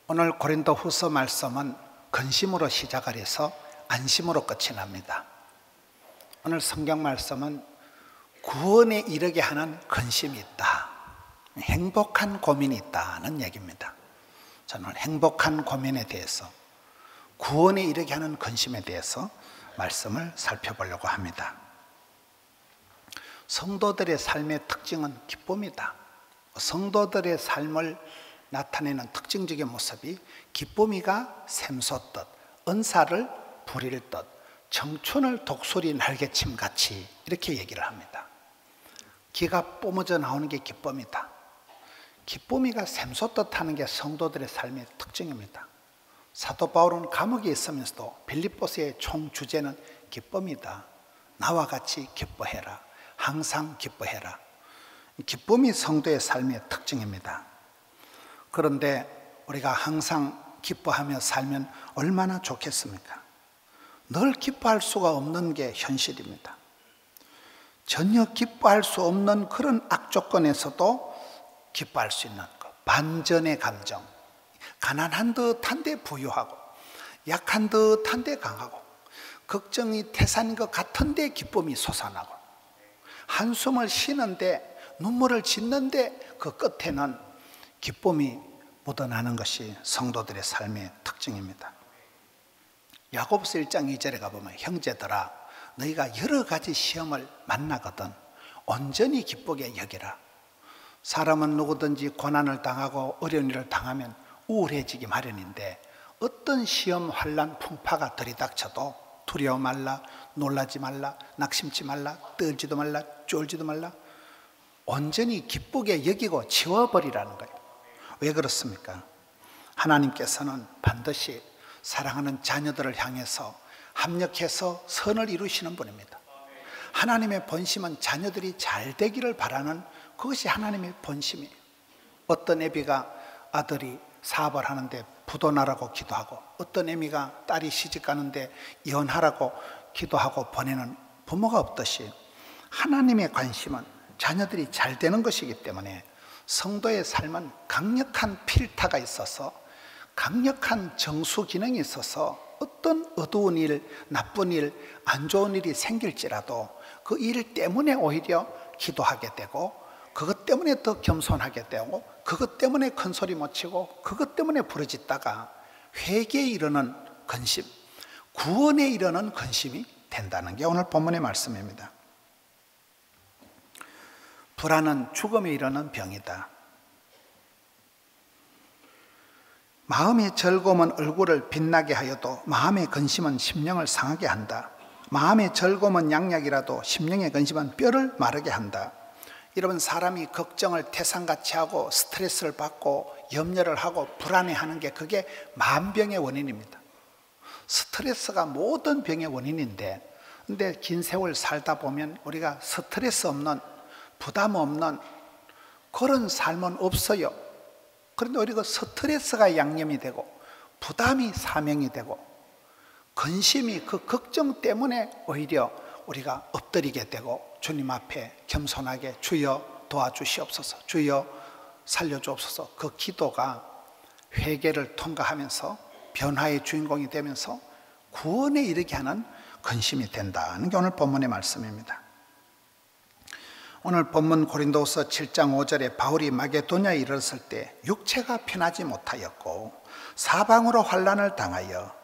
오늘 고린도후서 말씀은 근심으로 시작을 해서 안심으로 끝이 납니다. 오늘 성경 말씀은 구원에 이르게 하는 근심이 있다, 행복한 고민이 있다는 얘기입니다. 저는 행복한 고민에 대해서, 구원에 이르게 하는 근심에 대해서 말씀을 살펴보려고 합니다. 성도들의 삶의 특징은 기쁨이다. 성도들의 삶을 나타내는 특징적인 모습이 기쁨이가 샘솟듯, 은사를 부릴 듯, 청춘을 독수리 날개침 같이 이렇게 얘기를 합니다. 기가 뿜어져 나오는 게 기쁨이다. 기쁨이가 샘솟듯 하는 게 성도들의 삶의 특징입니다. 사도 바울은 감옥에 있으면서도 빌립보서의 총 주제는 기쁨이다. 나와 같이 기뻐해라. 항상 기뻐해라. 기쁨이 성도의 삶의 특징입니다. 그런데 우리가 항상 기뻐하며 살면 얼마나 좋겠습니까? 늘 기뻐할 수가 없는 게 현실입니다. 전혀 기뻐할 수 없는 그런 악조건에서도 기뻐할 수 있는 것, 반전의 감정, 가난한 듯한데 부유하고, 약한 듯한데 강하고, 걱정이 태산인 것 같은데 기쁨이 솟아나고, 한숨을 쉬는데 눈물을 짓는데 그 끝에는 기쁨이 묻어나는 것이 성도들의 삶의 특징입니다. 야고보서 1장 2절에 가보면, 형제들아 너희가 여러 가지 시험을 만나거든 온전히 기쁘게 여기라. 사람은 누구든지 고난을 당하고 어려운 일을 당하면 우울해지기 마련인데, 어떤 시험 환난 풍파가 들이닥쳐도 두려워 말라, 놀라지 말라, 낙심치 말라, 떨지도 말라, 쫄지도 말라. 온전히 기쁘게 여기고 지워버리라는 거예요. 왜 그렇습니까? 하나님께서는 반드시 사랑하는 자녀들을 향해서 합력해서 선을 이루시는 분입니다. 하나님의 본심은 자녀들이 잘 되기를 바라는, 그것이 하나님의 본심이에요. 어떤 애비가 아들이 사업을 하는데 부도나라고 기도하고, 어떤 애미가 딸이 시집가는데 이혼하라고 기도하고 보내는 부모가 없듯이, 하나님의 관심은 자녀들이 잘 되는 것이기 때문에 성도의 삶은 강력한 필터가 있어서, 강력한 정수 기능이 있어서 어떤 어두운 일, 나쁜 일, 안 좋은 일이 생길지라도 그 일 때문에 오히려 기도하게 되고, 그것 때문에 더 겸손하게 되고, 그것 때문에 큰 소리 못 치고, 그것 때문에 부르짖다가 회개에 이르는 근심, 구원에 이르는 근심이 된다는 게 오늘 본문의 말씀입니다. 불안은 죽음에 이르는 병이다. 마음의 즐거움은 얼굴을 빛나게 하여도 마음의 근심은 심령을 상하게 한다. 마음의 즐거움은 양약이라도 심령의 근심은 뼈를 마르게 한다. 여러분, 사람이 걱정을 태산같이 하고 스트레스를 받고 염려를 하고 불안해하는 게, 그게 만병의 원인입니다. 스트레스가 모든 병의 원인인데, 근데 긴 세월 살다 보면 우리가 스트레스 없는, 부담 없는 그런 삶은 없어요. 그런데 우리가 스트레스가 양념이 되고, 부담이 사명이 되고, 근심이 그 걱정 때문에 오히려 우리가 엎드리게 되고, 주님 앞에 겸손하게 주여 도와주시옵소서, 주여 살려주옵소서, 그 기도가 회개를 통과하면서 변화의 주인공이 되면서 구원에 이르게 하는 근심이 된다는 게 오늘 본문의 말씀입니다. 오늘 본문 고린도후서 7장 5절에 바울이 마게도냐에 이르렀을 때 육체가 편하지 못하였고 사방으로 환난을 당하여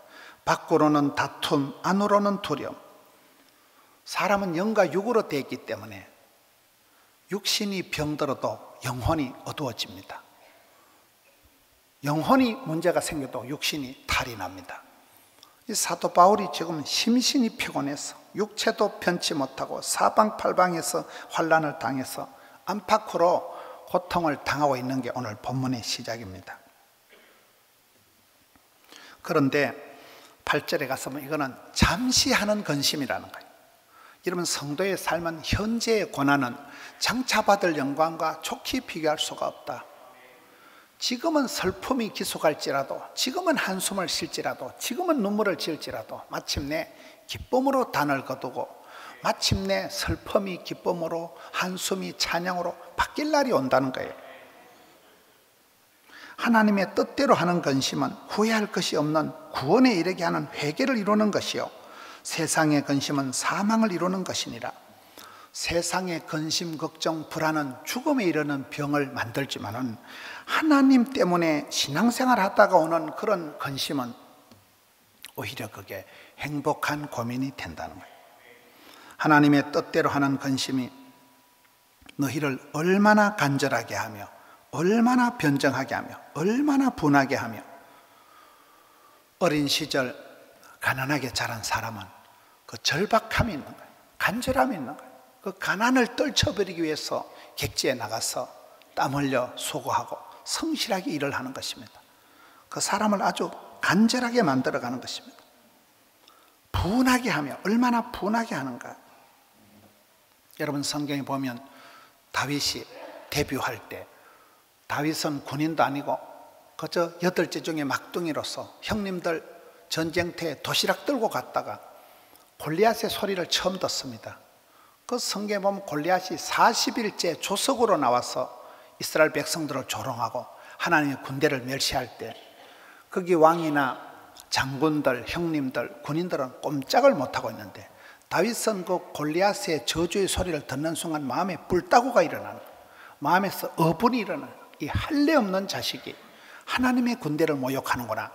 밖으로는 다툼, 안으로는 두려움. 사람은 영과 육으로 되어 있기 때문에 육신이 병들어도 영혼이 어두워집니다. 영혼이 문제가 생겨도 육신이 탈이 납니다. 이 사도 바울이 지금 심신이 피곤해서 육체도 편치 못하고 사방팔방에서 환난을 당해서 안팎으로 고통을 당하고 있는 게 오늘 본문의 시작입니다. 그런데 8절에 가서 이거는 잠시 하는 근심이라는 거예요. 여러분, 성도의 삶은 현재의 고난은 장차 받을 영광과 좋게 비교할 수가 없다. 지금은 슬픔이 기속할지라도, 지금은 한숨을 쉴지라도, 지금은 눈물을 지을지라도 마침내 기쁨으로 단을 거두고, 마침내 슬픔이 기쁨으로, 한숨이 찬양으로 바뀔 날이 온다는 거예요. 하나님의 뜻대로 하는 근심은 후회할 것이 없는 구원에 이르게 하는 회개를 이루는 것이요 세상의 근심은 사망을 이루는 것이니라. 세상의 근심, 걱정, 불안은 죽음에 이르는 병을 만들지만은 하나님 때문에 신앙생활 하다가 오는 그런 근심은 오히려 그게 행복한 고민이 된다는 거예요. 하나님의 뜻대로 하는 근심이 너희를 얼마나 간절하게 하며 얼마나 변정하게 하며 얼마나 분하게 하며, 어린 시절 가난하게 자란 사람은 그 절박함이 있는 거예요. 간절함이 있는 거예요. 그 가난을 떨쳐버리기 위해서 객지에 나가서 땀 흘려 수고하고 성실하게 일을 하는 것입니다. 그 사람을 아주 간절하게 만들어가는 것입니다. 분하게 하며 얼마나 분하게 하는가. 여러분 성경에 보면 다윗이 데뷔할 때, 다윗은 군인도 아니고 그저 8째 중에 막둥이로서 형님들 전쟁터에 도시락 들고 갔다가 골리앗의 소리를 처음 듣습니다. 그 성경에 보면 골리앗이 40일째 조석으로 나와서 이스라엘 백성들을 조롱하고 하나님의 군대를 멸시할 때 거기 왕이나 장군들, 형님들, 군인들은 꼼짝을 못하고 있는데 다윗은 그 골리앗의 저주의 소리를 듣는 순간 마음에 불따구가 일어나는 거예요. 마음에서 어분이 일어나는 거예요. 이 할례 없는 자식이 하나님의 군대를 모욕하는구나.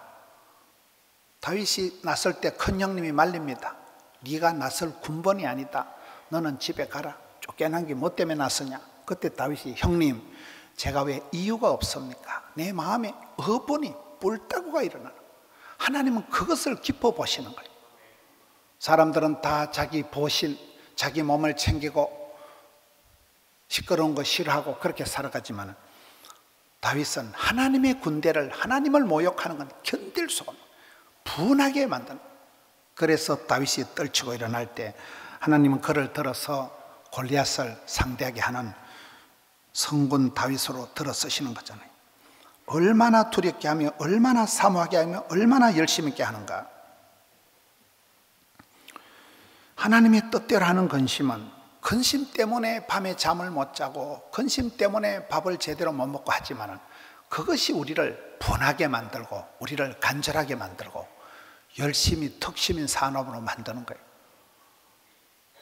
다윗이 나설 때 큰 형님이 말립니다. 네가 나설 군번이 아니다. 너는 집에 가라. 쫓겨난 게 뭐 때문에 나서냐. 그때 다윗이 형님 제가 왜 이유가 없습니까? 내 마음에 어분이 불따구가 일어나는 거예요. 하나님은 그것을 기뻐 보시는 거예요. 사람들은 다 자기 보신, 자기 몸을 챙기고 시끄러운 거 싫어하고 그렇게 살아가지만 다윗은 하나님의 군대를, 하나님을 모욕하는 건 견딜 수가 없는, 분하게 만드는. 그래서 다윗이 떨치고 일어날 때 하나님은 그를 들어서 골리앗을 상대하게 하는 성군 다윗으로 들어서시는 거잖아요. 얼마나 두렵게 하며 얼마나 사모하게 하며 얼마나 열심 있게 하는가. 하나님의 뜻대로 하는 근심은 근심 때문에 밤에 잠을 못 자고 근심 때문에 밥을 제대로 못 먹고 하지만 그것이 우리를 분하게 만들고 우리를 간절하게 만들고 열심히 턱심인 산업으로 만드는 거예요.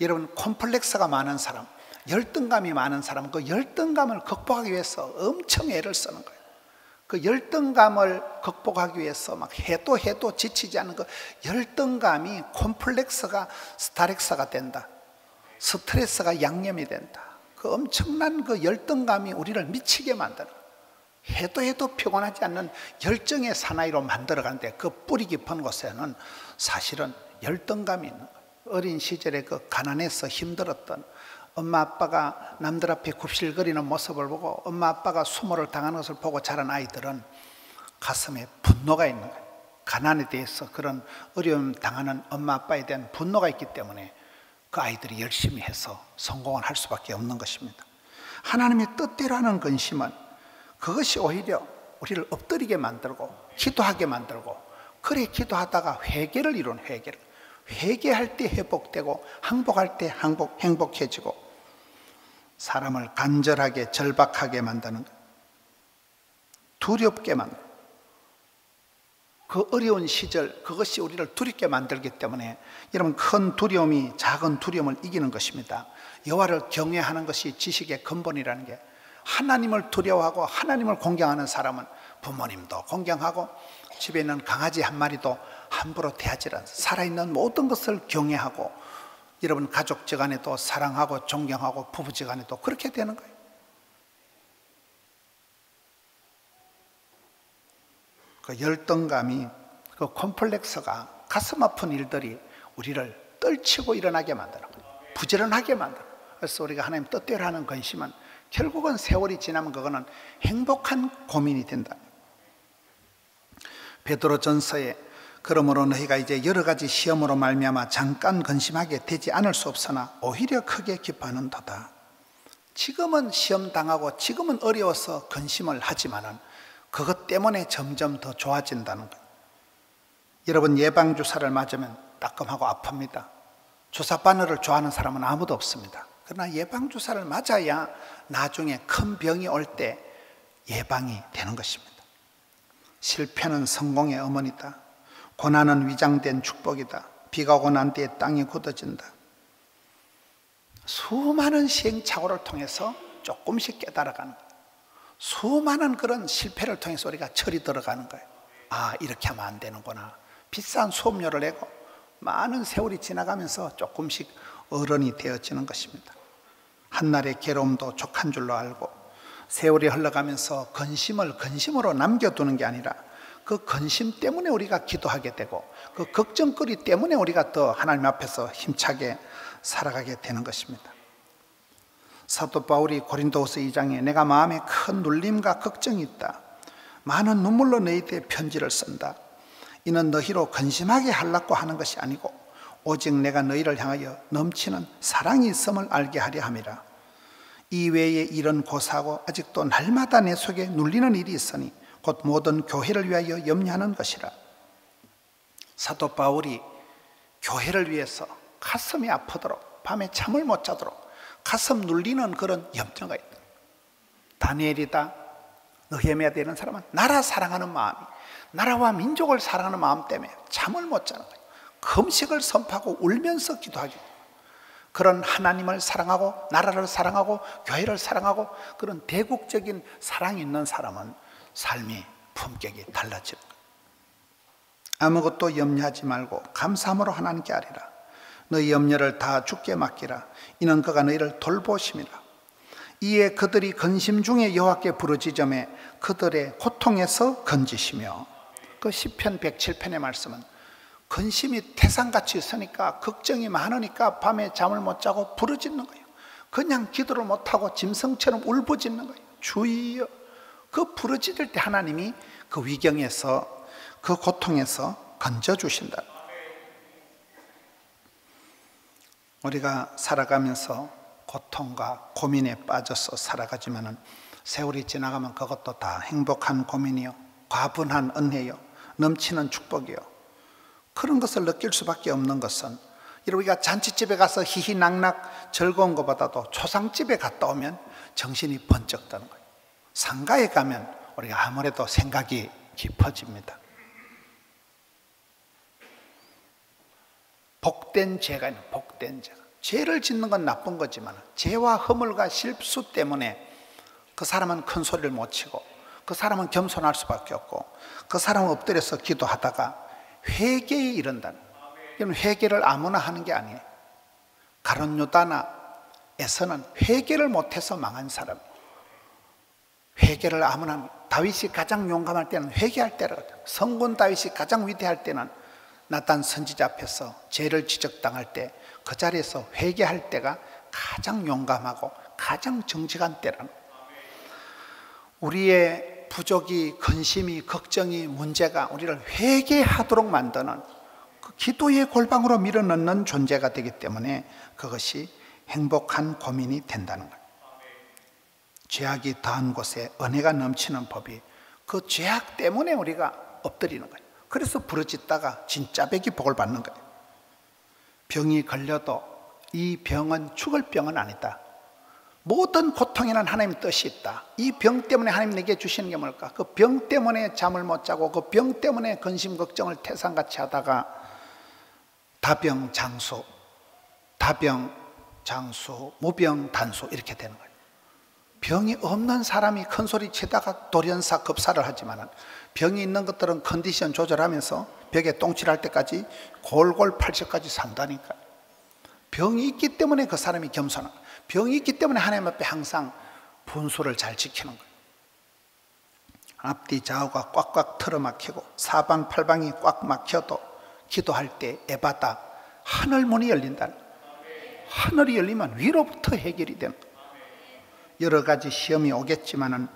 여러분 콤플렉스가 많은 사람, 열등감이 많은 사람, 그 열등감을 극복하기 위해서 엄청 애를 쓰는 거예요. 그 열등감을 극복하기 위해서 막 해도 지치지 않는 그 열등감이 콤플렉스가 스타렉스가 된다. 스트레스가 양념이 된다. 그 엄청난 그 열등감이 우리를 미치게 만드는, 해도 피곤하지 않는 열정의 사나이로 만들어가는데 그 뿌리 깊은 곳에는 사실은 열등감이 있는 거예요. 어린 시절에 그 가난해서 힘들었던 엄마 아빠가 남들 앞에 굽실거리는 모습을 보고 엄마 아빠가 수모를 당하는 것을 보고 자란 아이들은 가슴에 분노가 있는 거예요. 가난에 대해서 그런 어려움 당하는 엄마 아빠에 대한 분노가 있기 때문에 그 아이들이 열심히 해서 성공을 할 수밖에 없는 것입니다. 하나님의 뜻대로 하는 근심은 그것이 오히려 우리를 엎드리게 만들고 기도하게 만들고, 그래 기도하다가 회개를 이루는 회개를, 회개할 때 회복되고 항복할 때 행복해지고 사람을 간절하게 절박하게 만드는, 두렵게 만드는, 그 어려운 시절 그것이 우리를 두렵게 만들기 때문에 여러분 큰 두려움이 작은 두려움을 이기는 것입니다. 여호와를 경외하는 것이 지식의 근본이라는 게, 하나님을 두려워하고 하나님을 공경하는 사람은 부모님도 공경하고 집에 있는 강아지 한 마리도 함부로 대하지 않습니다. 살아있는 모든 것을 경외하고 여러분 가족지간에도 사랑하고 존경하고 부부지간에도 그렇게 되는 거예요. 그 열등감이, 그 콤플렉스가, 가슴 아픈 일들이 우리를 떨치고 일어나게 만드는 거예요. 부지런하게 만드는 거예요. 그래서 우리가 하나님 뜻대로 하는 근심은 결국은 세월이 지나면 그거는 행복한 고민이 된다. 베드로전서에 그러므로 너희가 이제 여러 가지 시험으로 말미암아 잠깐 근심하게 되지 않을 수 없으나 오히려 크게 기뻐하는도다. 지금은 시험 당하고 지금은 어려워서 근심을 하지만은 그것 때문에 점점 더 좋아진다는 것. 여러분 예방주사를 맞으면 따끔하고 아픕니다. 주사 바늘을 좋아하는 사람은 아무도 없습니다. 그러나 예방주사를 맞아야 나중에 큰 병이 올 때 예방이 되는 것입니다. 실패는 성공의 어머니다. 고난은 위장된 축복이다. 비가 오고 난 뒤에 땅이 굳어진다. 수많은 시행착오를 통해서 조금씩 깨달아가는 거예요. 수많은 그런 실패를 통해서 우리가 철이 들어가는 거예요. 아, 이렇게 하면 안 되는구나. 비싼 수업료를 내고 많은 세월이 지나가면서 조금씩 어른이 되어지는 것입니다. 한날의 괴로움도 족한 줄로 알고 세월이 흘러가면서 근심을 근심으로 남겨두는 게 아니라 그 근심 때문에 우리가 기도하게 되고 그 걱정거리 때문에 우리가 더 하나님 앞에서 힘차게 살아가게 되는 것입니다. 사도 바울이 고린도후서 2장에 내가 마음에 큰 눌림과 걱정이 있다. 많은 눈물로 너희에게 편지를 쓴다. 이는 너희로 근심하게 하려고 하는 것이 아니고 오직 내가 너희를 향하여 넘치는 사랑이 있음을 알게 하려 함이라. 이 외에 이런 고사하고 아직도 날마다 내 속에 눌리는 일이 있으니 곧 모든 교회를 위하여 염려하는 것이라. 사도 바울이 교회를 위해서 가슴이 아프도록 밤에 잠을 못 자도록 가슴 눌리는 그런 염려가 있다. 다니엘이다, 느헤미야 되는 사람은 나라 사랑하는 마음이, 나라와 민족을 사랑하는 마음 때문에 잠을 못 자는 거예요. 금식을 선포하고 울면서 기도하기. 그런 하나님을 사랑하고 나라를 사랑하고 교회를 사랑하고 그런 대국적인 사랑이 있는 사람은 삶이 품격이 달라지는 거예요. 아무것도 염려하지 말고 감사함으로 하나님께 아뢰라. 너희 염려를 다 주께 맡기라. 이는 그가 너희를 돌보심이라. 이에 그들이 근심 중에 여호와께 부르짖음에 그들의 고통에서 건지시며. 그 시편 107편의 말씀은 근심이 태산같이 있으니까 걱정이 많으니까 밤에 잠을 못 자고 부르짖는 거예요. 그냥 기도를 못하고 짐승처럼 울부짖는 거예요. 주여. 그 부르짖을 때 하나님이 그 위경에서 그 고통에서 건져주신다. 우리가 살아가면서 고통과 고민에 빠져서 살아가지만은 세월이 지나가면 그것도 다 행복한 고민이요, 과분한 은혜요, 넘치는 축복이요. 그런 것을 느낄 수밖에 없는 것은 우리가 잔치집에 가서 희희낙낙 즐거운 것보다도 초상집에 갔다 오면 정신이 번쩍 드는 거예요. 상가에 가면 우리가 아무래도 생각이 깊어집니다. 복된 죄가 있는, 복된 죄가. 죄를 짓는 건 나쁜 거지만 죄와 허물과 실수 때문에 그 사람은 큰 소리를 못 치고 그 사람은 겸손할 수밖에 없고 그 사람은 엎드려서 기도하다가 회개에 이른다는. 회개를 아무나 하는 게 아니에요. 가룟 유다나에서는 회개를 못해서 망한 사람이에요. 회개를 아무나. 다윗이 가장 용감할 때는 회개할 때라거든요. 성군 다윗이 가장 위대할 때는 나단 선지자 앞에서 죄를 지적당할 때 그 자리에서 회개할 때가 가장 용감하고 가장 정직한 때라는. 우리의 부족이, 근심이, 걱정이, 문제가 우리를 회개하도록 만드는 그 기도의 골방으로 밀어넣는 존재가 되기 때문에 그것이 행복한 고민이 된다는 거예요. 죄악이 더한 곳에 은혜가 넘치는 법이, 그 죄악 때문에 우리가 엎드리는 거예요. 그래서 부르짖다가 진짜 백이 복을 받는 거예요. 병이 걸려도 이 병은 죽을 병은 아니다. 모든 고통에는 하나님의 뜻이 있다. 이 병 때문에 하나님 내게 주시는 게 뭘까? 그 병 때문에 잠을 못 자고 그 병 때문에 근심 걱정을 태산같이 하다가 다병장수, 무병단수 이렇게 되는 거예요. 병이 없는 사람이 큰 소리 치다가 돌연사 급사를 하지만 병이 있는 것들은 컨디션 조절하면서 벽에 똥칠할 때까지 골골 80까지 산다니까요. 병이 있기 때문에 그 사람이 겸손한 거예요. 병이 있기 때문에 하나님 앞에 항상 분수를 잘 지키는 거예요. 앞뒤 좌우가 꽉꽉 틀어막히고 사방팔방이 꽉 막혀도 기도할 때 에바다, 하늘 문이 열린다는 거예요. 하늘이 열리면 위로부터 해결이 되는 거예요. 여러 가지 시험이 오겠지만은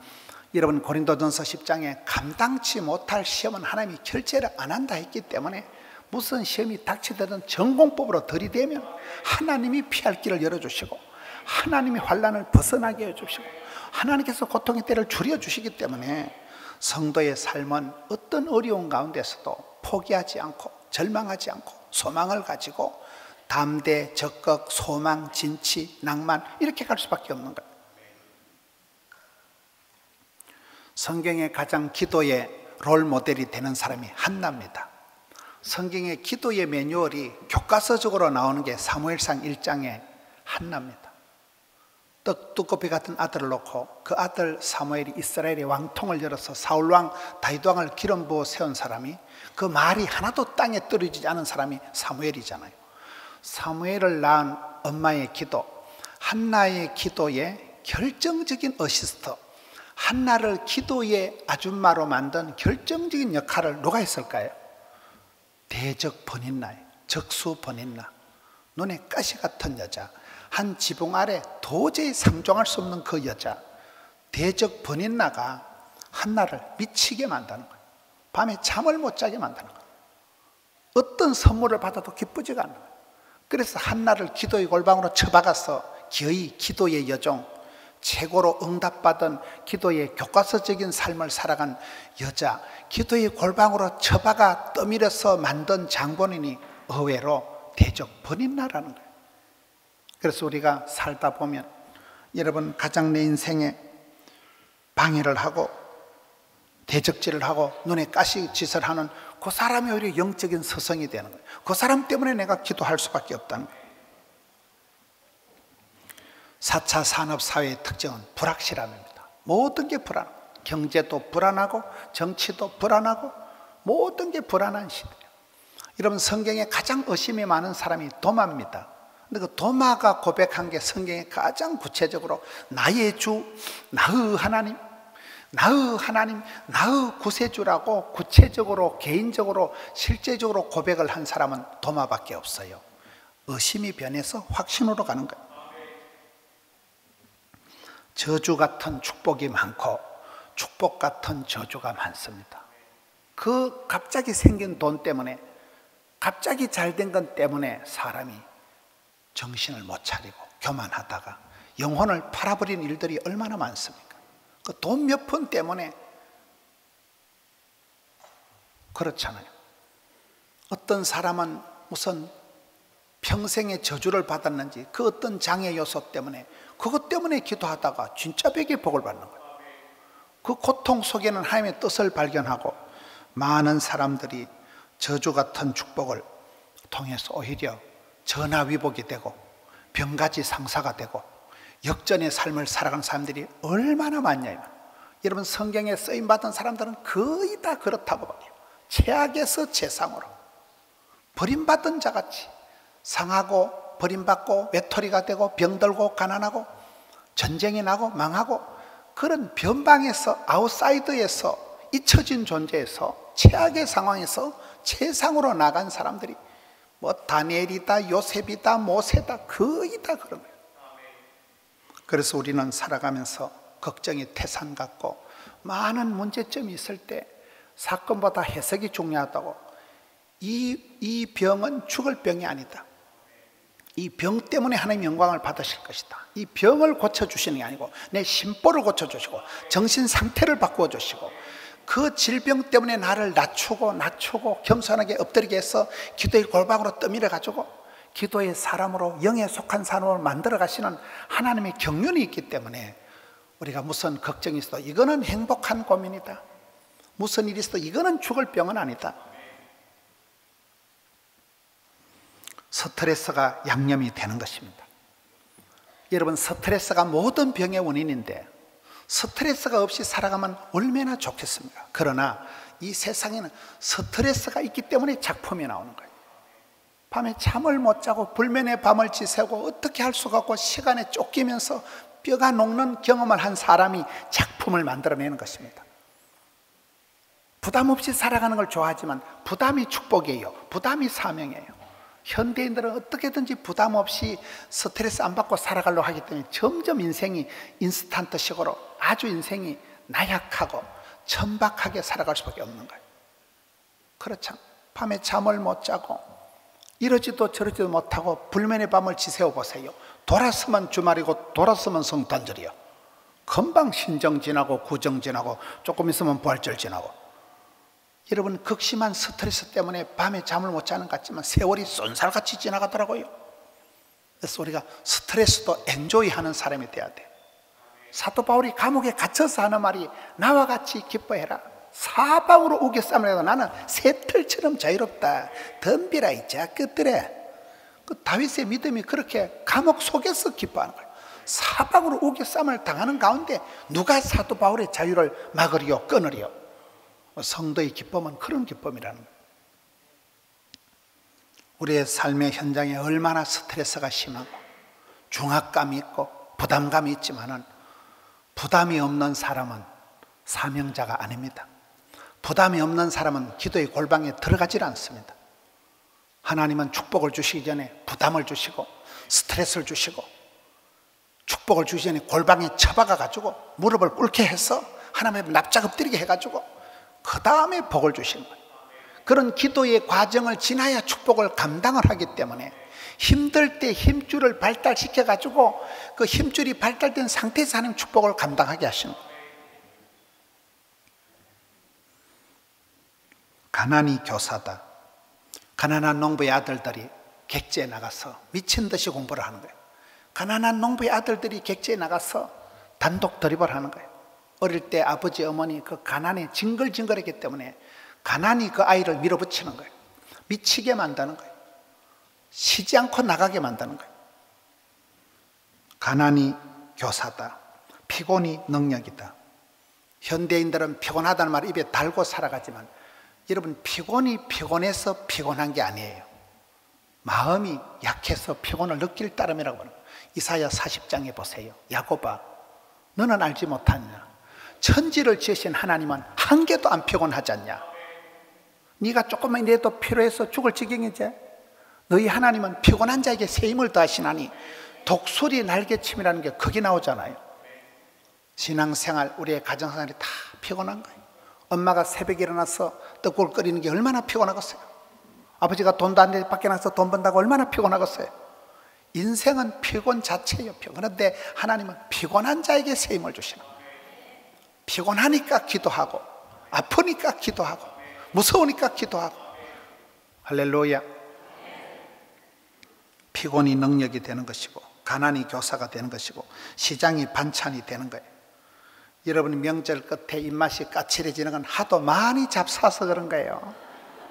여러분 고린도전서 10장에 감당치 못할 시험은 하나님이 결제를 안 한다 했기 때문에 무슨 시험이 닥치든 전공법으로 들이대면 하나님이 피할 길을 열어주시고 하나님이 환난을 벗어나게 해주시고 하나님께서 고통의 때를 줄여주시기 때문에 성도의 삶은 어떤 어려운 가운데서도 포기하지 않고 절망하지 않고 소망을 가지고 담대, 적극, 소망, 진치, 낭만 이렇게 갈 수밖에 없는 거예요. 성경의 가장 기도의 롤 모델이 되는 사람이 한나입니다. 성경의 기도의 매뉴얼이 교과서적으로 나오는 게 사무엘상 1장에 한나입니다. 떡 두꺼비 같은 아들을 놓고 그 아들 사무엘이 이스라엘의 왕통을 열어서 사울왕 다윗왕을 기름 부어 세운 사람이, 그 말이 하나도 땅에 떨어지지 않은 사람이 사무엘이잖아요. 사무엘을 낳은 엄마의 기도, 한나의 기도에 결정적인 어시스트, 한나를 기도의 아줌마로 만든 결정적인 역할을 누가 했을까요? 대적 번인나예요. 적수 번인나. 눈에 가시 같은 여자, 한 지붕 아래 도저히 상종할 수 없는 그 여자, 대적 번인나가 한나를 미치게 만드는 거예요. 밤에 잠을 못 자게 만드는 거예요. 어떤 선물을 받아도 기쁘지가 않는 거예요. 그래서 한나를 기도의 골방으로 처박아서 기어이 기도의 여종, 최고로 응답받은 기도의 교과서적인 삶을 살아간 여자, 기도의 골방으로 처박아 떠밀어서 만든 장본인이 의외로 대적 번인나라는 거예요. 그래서 우리가 살다 보면 여러분 가장 내 인생에 방해를 하고 대적질을 하고 눈에 가시짓을 하는 그 사람이 오히려 영적인 서성이 되는 거예요. 그 사람 때문에 내가 기도할 수밖에 없다는 거예요. 4차 산업사회의 특징은 불확실함입니다. 모든 게 불안하고, 경제도 불안하고 정치도 불안하고 모든 게 불안한 시대예요. 여러분 성경에 가장 의심이 많은 사람이 도마입니다. 근데 그 도마가 고백한 게 성경에 가장 구체적으로 나의 주, 나의 하나님, 나의 하나님, 나의 구세주라고 구체적으로 개인적으로 실제적으로 고백을 한 사람은 도마밖에 없어요. 의심이 변해서 확신으로 가는 거예요. 저주 같은 축복이 많고 축복 같은 저주가 많습니다. 그 갑자기 생긴 돈 때문에, 갑자기 잘된 것 때문에 사람이 정신을 못 차리고 교만하다가 영혼을 팔아버린 일들이 얼마나 많습니까? 그 돈 몇 푼 때문에 그렇잖아요. 어떤 사람은 무슨 평생의 저주를 받았는지 그 어떤 장애 요소 때문에, 그것 때문에 기도하다가 진짜 벽에 복을 받는 거예요. 그 고통 속에는 하나님의 뜻을 발견하고 많은 사람들이 저주 같은 축복을 통해서 오히려 전화위복이 되고 병가지 상사가 되고 역전의 삶을 살아가는 사람들이 얼마나 많냐. 여러분 성경에 쓰임받은 사람들은 거의 다 그렇다고 봐요. 최악에서 최상으로 버림받은 자같이 상하고 버림받고 외톨이가 되고 병들고 가난하고 전쟁이 나고 망하고 그런 변방에서 아웃사이더에서 잊혀진 존재에서 최악의 상황에서 최상으로 나간 사람들이 뭐 다니엘이다 요셉이다 모세다 거의 다 그런 거예요. 그래서 우리는 살아가면서 걱정이 태산 같고 많은 문제점이 있을 때 사건보다 해석이 중요하다고, 이 병은 죽을 병이 아니다. 이 병 때문에 하나님 영광을 받으실 것이다. 이 병을 고쳐주시는 게 아니고 내 심보를 고쳐주시고 정신 상태를 바꾸어주시고 그 질병 때문에 나를 낮추고 겸손하게 엎드리게 해서 기도의 골방으로 떠밀어 가지고 기도의 사람으로 영에 속한 사람으로 만들어 가시는 하나님의 경륜이 있기 때문에 우리가 무슨 걱정이 있어도 이거는 행복한 고민이다, 무슨 일이 있어도 이거는 죽을 병은 아니다. 스트레스가 양념이 되는 것입니다. 여러분 스트레스가 모든 병의 원인인데 스트레스가 없이 살아가면 얼마나 좋겠습니까? 그러나 이 세상에는 스트레스가 있기 때문에 작품이 나오는 거예요. 밤에 잠을 못 자고 불면의 밤을 지새고 어떻게 할 수가 없고 시간에 쫓기면서 뼈가 녹는 경험을 한 사람이 작품을 만들어내는 것입니다. 부담 없이 살아가는 걸 좋아하지만 부담이 축복이에요. 부담이 사명이에요. 현대인들은 어떻게든지 부담 없이 스트레스 안 받고 살아가려고 하기 때문에 점점 인생이 인스턴트식으로 아주 인생이 나약하고 천박하게 살아갈 수밖에 없는 거예요. 그렇죠. 밤에 잠을 못 자고 이러지도 저러지도 못하고 불면의 밤을 지새워 보세요. 돌았으면 주말이고 돌았으면 성탄절이요. 금방 신정 지나고 구정 지나고 조금 있으면 부활절 지나고. 여러분 극심한 스트레스 때문에 밤에 잠을 못 자는 것 같지만 세월이 쏜살같이 지나가더라고요. 그래서 우리가 스트레스도 엔조이하는 사람이 돼야 돼. 사도 바울이 감옥에 갇혀서 하는 말이 나와 같이 기뻐해라. 사방으로 우겨싸면 해도 나는 새털처럼 자유롭다. 덤비라 이 자식들에. 그 다윗의 믿음이 그렇게 감옥 속에서 기뻐하는 거예요. 사방으로 우겨싸움을 당하는 가운데 누가 사도 바울의 자유를 막으리요 끊으리요. 성도의 기쁨은 그런 기쁨이라는 거예요. 우리의 삶의 현장에 얼마나 스트레스가 심하고 중압감이 있고 부담감이 있지만은 부담이 없는 사람은 사명자가 아닙니다. 부담이 없는 사람은 기도의 골방에 들어가질 않습니다. 하나님은 축복을 주시기 전에 부담을 주시고 스트레스를 주시고 축복을 주시기 전에 골방에 처박아 가지고 무릎을 꿇게 해서 하나님의 납작 엎드리게 해가지고 그 다음에 복을 주시는 거예요. 그런 기도의 과정을 지나야 축복을 감당을 하기 때문에 힘들 때 힘줄을 발달시켜 가지고 그 힘줄이 발달된 상태에서 하는 축복을 감당하게 하시는 거예요. 가난이 교사다. 가난한 농부의 아들들이 객지에 나가서 미친 듯이 공부를 하는 거예요. 가난한 농부의 아들들이 객지에 나가서 단독 드립을 하는 거예요. 어릴 때 아버지 어머니 그 가난에 징글징글했기 때문에 가난이 그 아이를 밀어붙이는 거예요. 미치게 만드는 거예요. 쉬지 않고 나가게 만드는 거예요. 가난이 교사다. 피곤이 능력이다. 현대인들은 피곤하다는 말을 입에 달고 살아가지만 여러분, 피곤이 피곤해서 피곤한 게 아니에요. 마음이 약해서 피곤을 느낄 따름이라고 하는 거예요. 이사야 40장에 보세요. 야곱아, 너는 알지 못하느냐? 천지를 지으신 하나님은 한 개도 안 피곤하지 않냐? 네가 조금만 이래도 필요해서 죽을 지경이지? 너희 하나님은 피곤한 자에게 새 힘을 더하시나니 독수리 날개침이라는 게 거기 나오잖아요. 신앙생활, 우리의 가정생활이 다 피곤한 거예요. 엄마가 새벽에 일어나서 떡국을 끓이는 게 얼마나 피곤하겠어요. 아버지가 돈도 안 내고 밖에 나가서 돈 번다고 얼마나 피곤하겠어요. 인생은 피곤 자체예요. 그런데 하나님은 피곤한 자에게 새 힘을 주시는 거예요. 피곤하니까 기도하고 아프니까 기도하고 무서우니까 기도하고. 할렐루야. 피곤이 능력이 되는 것이고 가난이 교사가 되는 것이고 시장이 반찬이 되는 거예요. 여러분, 명절 끝에 입맛이 까칠해지는 건 하도 많이 잡사서 그런 거예요.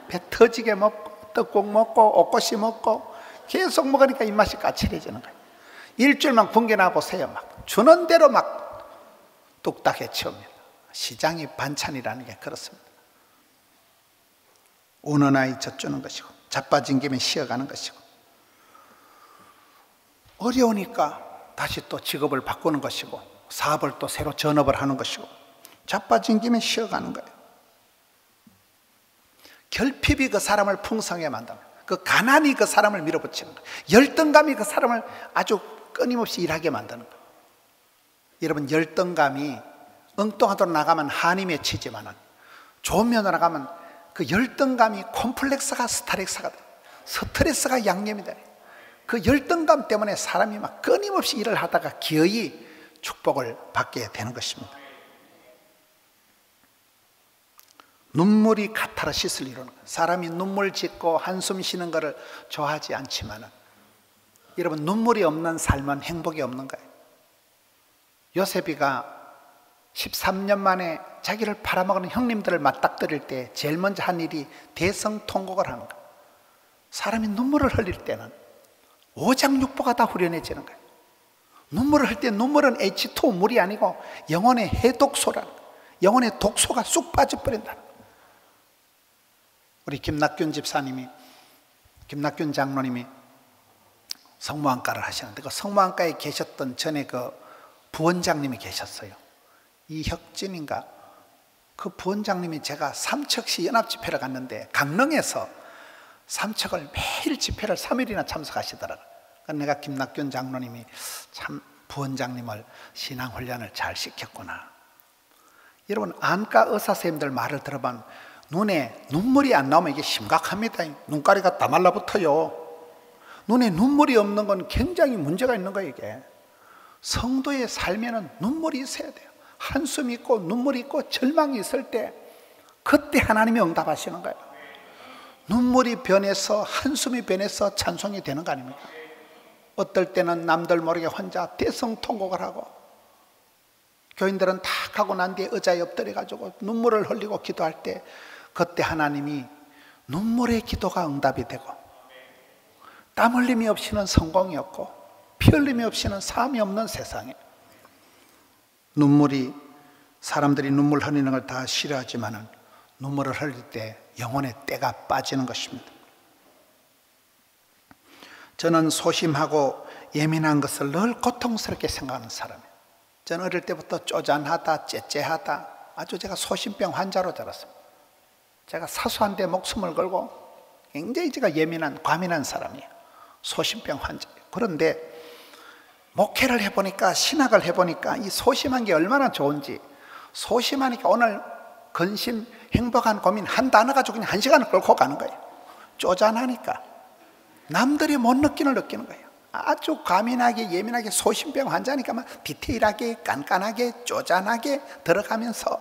배 터지게 먹고 떡국 먹고 옷꽃이 먹고 계속 먹으니까 입맛이 까칠해지는 거예요. 일주일만 굶겨나 보세요. 막 주는 대로 막 뚝딱 해치웁니다. 시장이 반찬이라는 게 그렇습니다. 우는 아이 젖주는 것이고 자빠진 김에 쉬어가는 것이고 어려우니까 다시 또 직업을 바꾸는 것이고 사업을 또 새로 전업을 하는 것이고 자빠진 김에 쉬어가는 거예요. 결핍이 그 사람을 풍성하게 만드는 거예요. 그 가난이 그 사람을 밀어붙이는 거예요. 열등감이 그 사람을 아주 끊임없이 일하게 만드는 거예요. 여러분, 열등감이 엉뚱하도록 나가면 한이 맺히지만은 좋은 면으로 나가면 그 열등감이 콤플렉스가 스트레스가 돼요. 스트레스가 양념이 돼요. 그 열등감 때문에 사람이 막 끊임없이 일을 하다가 기어이 축복을 받게 되는 것입니다. 눈물이 카타르시스를 이루는 거예요. 사람이 눈물 짓고 한숨 쉬는 것을 좋아하지 않지만은 여러분, 눈물이 없는 삶은 행복이 없는 거예요. 요셉이가 13년 만에 자기를 팔아먹는 형님들을 맞닥뜨릴 때 제일 먼저 한 일이 대성통곡을 하는 거예요. 사람이 눈물을 흘릴 때는 오장육부가 다 후련해지는 거예요. 눈물을 흘릴 때 눈물은 H2O 물이 아니고 영혼의 해독소라는 거예요. 영혼의 독소가 쑥 빠져버린다는 거예요. 우리 김낙균 집사님이, 김낙균 장로님이 성모학과를 하시는데 그 성모학과에 계셨던 전에 그 부원장님이 계셨어요. 이혁진인가? 그 부원장님이 제가 삼척시 연합집회를 갔는데 강릉에서 삼척을 매일 집회를 3일이나 참석하시더라고요. 내가 김낙균 장로님이 참 부원장님을 신앙훈련을 잘 시켰구나. 여러분, 안과 의사 선생님들 말을 들어보면 눈에 눈물이 안 나오면 이게 심각합니다. 눈가리가 다 말라붙어요. 눈에 눈물이 없는 건 굉장히 문제가 있는 거예요. 이게 성도의 삶에는 눈물이 있어야 돼요. 한숨이 있고 눈물이 있고 절망이 있을 때 그때 하나님이 응답하시는 거예요. 눈물이 변해서 한숨이 변해서 찬송이 되는 거 아닙니까? 어떨 때는 남들 모르게 혼자 대성통곡을 하고 교인들은 탁 하고 난 뒤에 의자에 엎드려가지고 눈물을 흘리고 기도할 때 그때 하나님이 눈물의 기도가 응답이 되고 땀 흘림이 없이는 성공이 없고 피 흘림이 없이는 사함이 없는 세상에 눈물이 사람들이 눈물 흘리는 걸 다 싫어하지만 눈물을 흘릴 때 영혼의 때가 빠지는 것입니다. 저는 소심하고 예민한 것을 늘 고통스럽게 생각하는 사람이에요. 저는 어릴 때부터 쪼잔하다, 째째하다, 아주 제가 소심병 환자로 자랐습니다. 제가 사소한 데 목숨을 걸고 굉장히 제가 예민한, 과민한 사람이에요. 소심병 환자예요. 그런데 목회를 해보니까, 신학을 해보니까 이 소심한 게 얼마나 좋은지, 소심하니까 오늘 근심, 행복한 고민 한 단어 가지고 그냥 한 시간을 끌고 가는 거예요. 쪼잔하니까 남들이 못 느끼는 거예요. 아주 과민하게 예민하게 소심병 환자니까 막 디테일하게 깐깐하게 쪼잔하게 들어가면서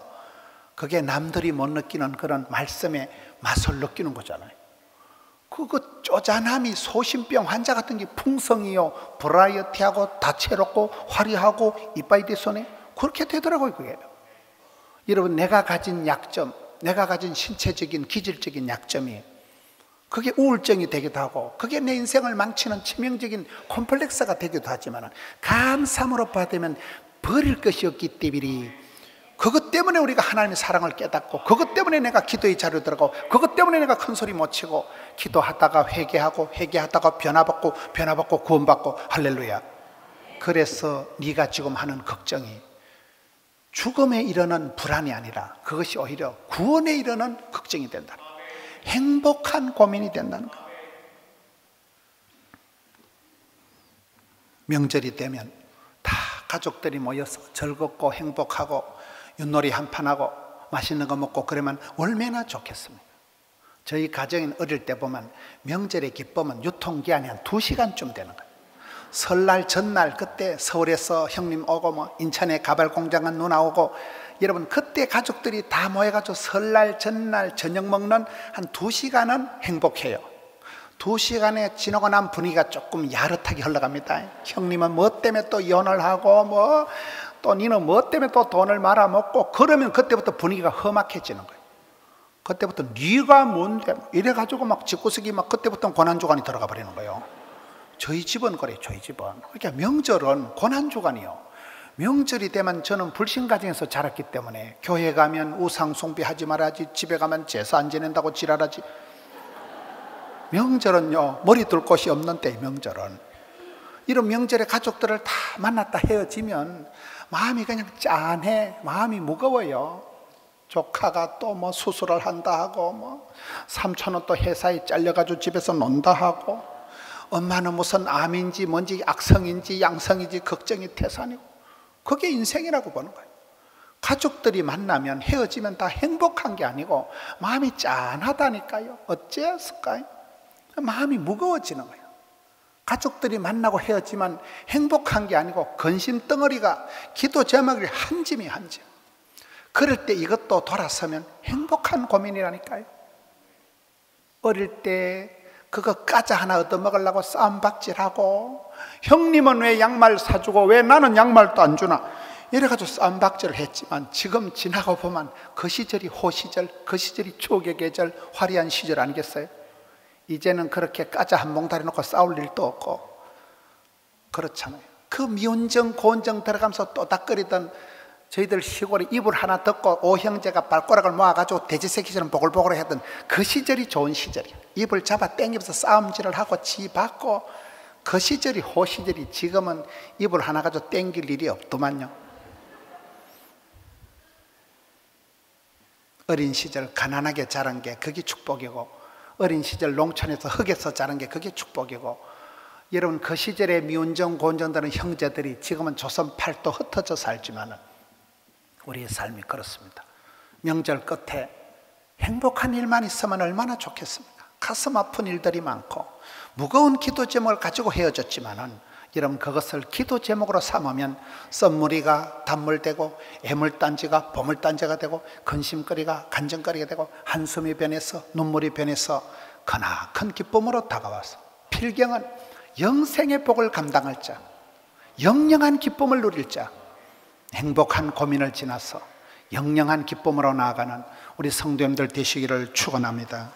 그게 남들이 못 느끼는 그런 말씀의 맛을 느끼는 거잖아요. 그 쪼잔함이 소심병 환자 같은 게 풍성이요, 브라이어티하고 다채롭고 화려하고 이빠이 대손에 그렇게 되더라고요. 그게 여러분, 내가 가진 약점, 내가 가진 신체적인 기질적인 약점이 그게 우울증이 되기도 하고 그게 내 인생을 망치는 치명적인 콤플렉스가 되기도 하지만 감사함으로 받으면 버릴 것이 없기 때문에 그것 때문에 우리가 하나님의 사랑을 깨닫고 그것 때문에 내가 기도의 자리로 들어가고 그것 때문에 내가 큰 소리 못 치고 기도하다가 회개하고 회개하다가 변화받고 구원받고 할렐루야. 그래서 네가 지금 하는 걱정이 죽음에 이르는 불안이 아니라 그것이 오히려 구원에 이르는 걱정이 된다. 행복한 고민이 된다는 거예요. 명절이 되면 다 가족들이 모여서 즐겁고 행복하고 윷놀이 한판하고 맛있는 거 먹고 그러면 얼마나 좋겠습니까? 저희 가정인 어릴 때 보면 명절의 기쁨은 유통기한이 한 2시간쯤 되는 거예요. 설날 전날 그때 서울에서 형님 오고 뭐 인천에 가발 공장은 누나 오고 여러분 그때 가족들이 다 모여가지고 설날 전날 저녁 먹는 한 2시간은 행복해요. 2시간에 지나고 난 분위기가 조금 야릇하게 흘러갑니다. 형님은 뭐 때문에 또 이혼을 하고 뭐 또 니는 뭐 때문에 또 돈을 말아먹고 그러면 그때부터 분위기가 험악해지는 거예요. 그때부터 네가 뭔데 이래가지고 막 집구석이 막 그때부터 고난주간이 들어가 버리는 거예요. 저희 집은 그래요. 저희 집은. 그러니까 명절은 고난주간이요. 명절이 되면 저는 불신가정에서 자랐기 때문에 교회 가면 우상 숭배하지 말아야지, 집에 가면 제사 안 지낸다고 지랄하지. 명절은요 머리 둘 곳이 없는 때. 명절은 이런 명절에 가족들을 다 만났다 헤어지면 마음이 그냥 짠해. 마음이 무거워요. 조카가 또 뭐 수술을 한다 하고 뭐 삼촌은 또 회사에 잘려가지고 집에서 논다 하고 엄마는 무슨 암인지 뭔지 악성인지 양성인지 걱정이 태산이고 그게 인생이라고 보는 거예요. 가족들이 만나면 헤어지면 다 행복한 게 아니고 마음이 짠하다니까요. 어째였을까요? 마음이 무거워지는 거예요. 가족들이 만나고 헤어지면 행복한 게 아니고 근심덩어리가 기도 제목이 한 짐이 한 짐. 그럴 때 이것도 돌아서면 행복한 고민이라니까요. 어릴 때 그거 과자 하나 얻어먹으려고 싸움박질하고 형님은 왜 양말 사주고 왜 나는 양말도 안 주나 이래가지고 싸움박질을 했지만 지금 지나고 보면 그 시절이 호시절, 그 시절이 추억의 계절, 화려한 시절 아니겠어요? 이제는 그렇게 과자 한 몽다리 놓고 싸울 일도 없고 그렇잖아요. 그 미운정 고운정 들어가면서 또닥거리던 저희들 시골에 이불 하나 덮고 오형제가 발가락을 모아가지고 돼지새끼처럼 보글보글 했던 그 시절이 좋은 시절이에요. 이불 잡아 땡기면서 싸움질을 하고 지받고 그 시절이 호시절이 지금은 이불 하나 가지고 땡길 일이 없더만요. 어린 시절 가난하게 자란 게 그게 축복이고 어린 시절 농촌에서 흙에서 자란 게 그게 축복이고 여러분 그 시절에 미운정 고운정되는 형제들이 지금은 조선 팔도 흩어져 살지만 우리의 삶이 그렇습니다. 명절 끝에 행복한 일만 있으면 얼마나 좋겠습니까? 가슴 아픈 일들이 많고 무거운 기도 제목을 가지고 헤어졌지만은 여러분 그것을 기도 제목으로 삼으면 썸무리가 단물되고 애물단지가 보물단지가 되고 근심거리가 간증거리가 되고 한숨이 변해서 눈물이 변해서 크나큰 기쁨으로 다가와서 필경은 영생의 복을 감당할 자, 영영한 기쁨을 누릴 자, 행복한 고민을 지나서 영영한 기쁨으로 나아가는 우리 성도님들 되시기를 축원합니다.